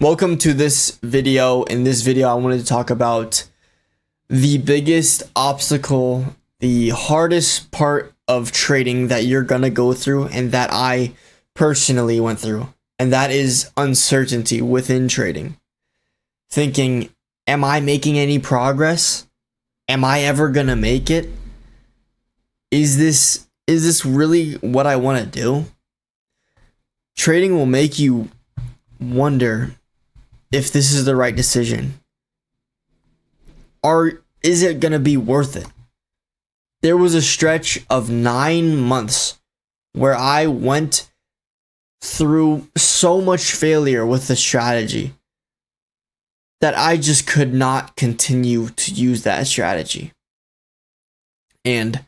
Welcome to this video. In this video, I wanted to talk about the biggest obstacle, the hardest part of trading that you're gonna go through and that I personally went through. And that is uncertainty within trading. Thinking, am I making any progress? Am I ever gonna make it? Is this really what I want to do? Trading will make you wonder if this is the right decision. Or is it going to be worth it? There was a stretch of 9 months where I went through so much failure with the strategy that I just could not continue to use that strategy. And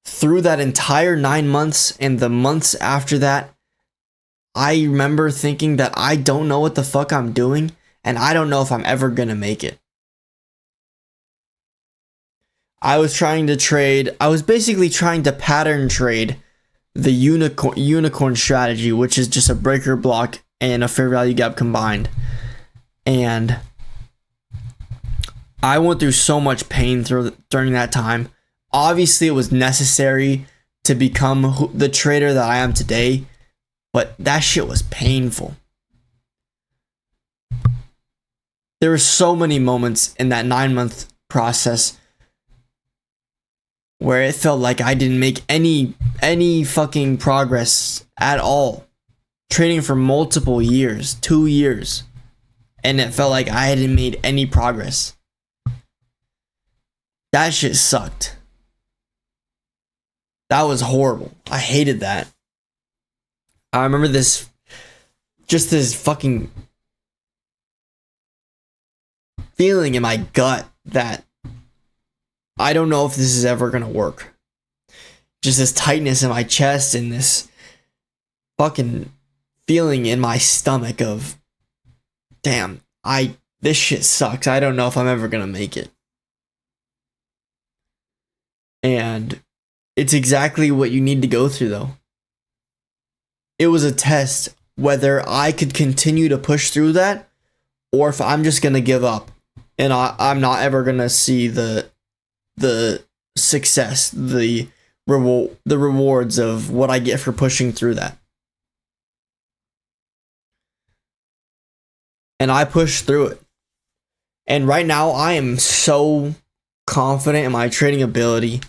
through that entire 9 months and the months after that, I remember thinking that I don't know what the fuck I'm doing and I don't know if I'm ever gonna make it. I was basically trying to pattern trade the unicorn strategy, which is just a breaker block and a fair value gap combined. And I went through so much pain during that time. Obviously, it was necessary to become the trader that I am today, but that shit was painful. There were so many moments in that 9-month process where it felt like I didn't make any fucking progress at all. Trading for multiple years, 2 years, and it felt like I hadn't made any progress. That shit sucked. That was horrible. I hated that. I remember this fucking feeling in my gut that I don't know if this is ever gonna work. Just this tightness in my chest and this fucking feeling in my stomach of, damn, this shit sucks. I don't know if I'm ever gonna make it. And it's exactly what you need to go through, though. It was a test whether I could continue to push through that or if I'm just going to give up and I'm not ever going to see the success, the rewards of what I get for pushing through that. And I pushed through it. And right now I am so confident in my trading ability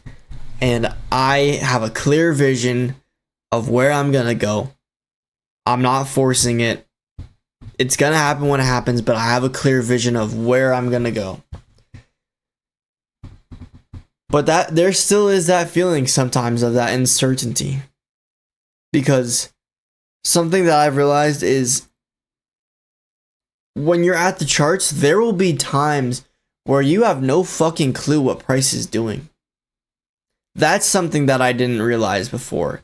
and I have a clear vision of where I'm going to go. I'm not forcing it. It's going to happen when it happens, but I have a clear vision of where I'm going to go. But there still is that feeling sometimes of that uncertainty. Because something that I've realized is when you're at the charts, there will be times where you have no fucking clue what price is doing. That's something that I didn't realize before.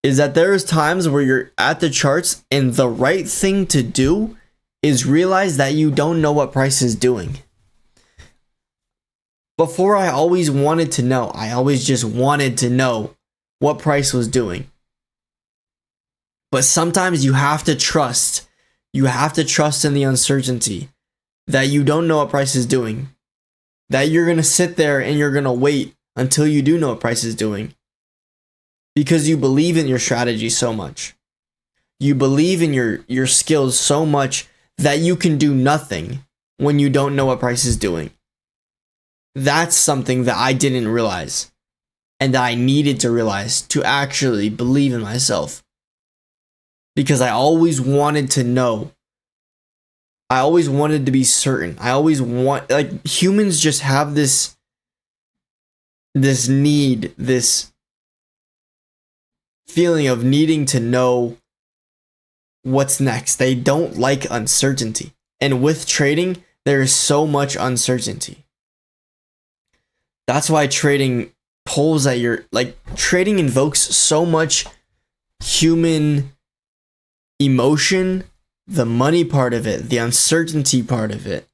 Is that there's times where you're at the charts and the right thing to do is realize that you don't know what price is doing. Before, I always wanted to know. I always just wanted to know what price was doing. But sometimes you have to trust. You have to trust in the uncertainty that you don't know what price is doing. That you're going to sit there and you're going to wait until you do know what price is doing. Because you believe in your strategy so much. You believe in your skills so much that you can do nothing when you don't know what price is doing. That's something that I didn't realize. And that I needed to realize to actually believe in myself. Because I always wanted to know. I always wanted to be certain. Humans just have this need, this feeling of needing to know what's next. They don't like uncertainty. And with trading, there is so much uncertainty. That's why trading pulls at trading invokes so much human emotion, the money part of it, the uncertainty part of it,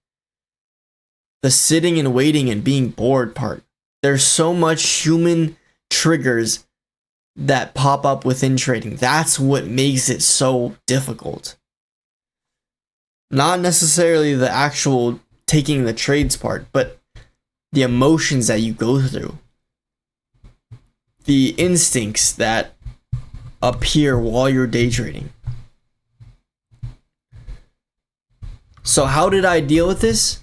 the sitting and waiting and being bored part. There's so much human triggers that pop up within trading. That's what makes it so difficult. Not necessarily the actual taking the trades part, but the emotions that you go through, the instincts that appear while you're day trading. So how did I deal with this?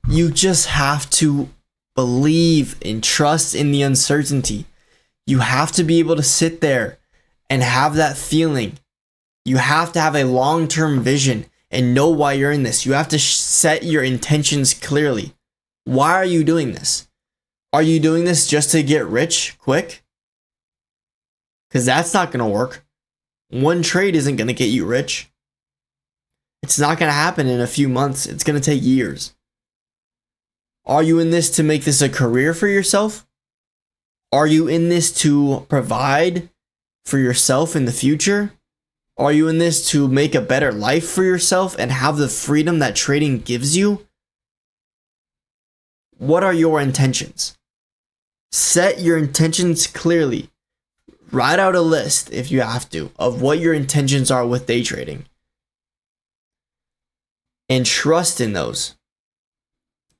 You just have to believe and trust in the uncertainty. You have to be able to sit there and have that feeling. You have to have a long-term vision and know why you're in this. You have to set your intentions clearly. Why are you doing this? Are you doing this just to get rich quick? Because that's not going to work. One trade isn't going to get you rich. It's not going to happen in a few months. It's going to take years. Are you in this to make this a career for yourself? Are you in this to provide for yourself in the future? Are you in this to make a better life for yourself and have the freedom that trading gives you? What are your intentions? Set your intentions clearly. Write out a list, if you have to, of what your intentions are with day trading. And trust in those.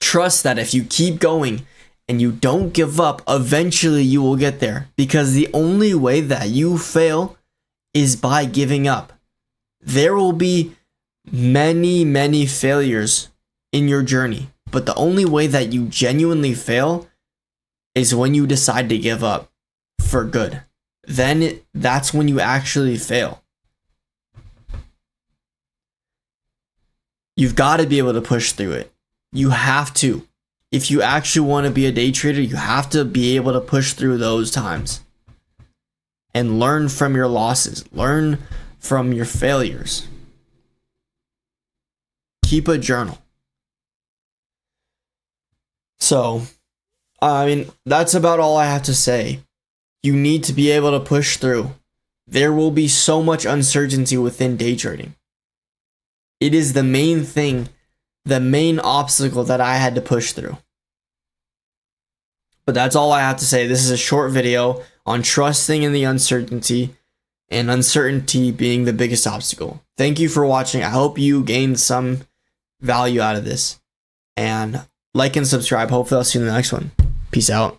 Trust that if you keep going and you don't give up, eventually you will get there. Because the only way that you fail is by giving up. There will be many, many failures in your journey. But the only way that you genuinely fail is when you decide to give up for good. Then that's when you actually fail. You've got to be able to push through it. You have to. If you actually want to be a day trader, you have to be able to push through those times and learn from your losses. Learn from your failures. Keep a journal. So, that's about all I have to say. You need to be able to push through. There will be so much uncertainty within day trading. It is the main thing, the main obstacle that I had to push through. But that's all I have to say. This is a short video on trusting in the uncertainty and uncertainty being the biggest obstacle. Thank you for watching. I hope you gained some value out of this. And like and subscribe. Hopefully I'll see you in the next one. Peace out.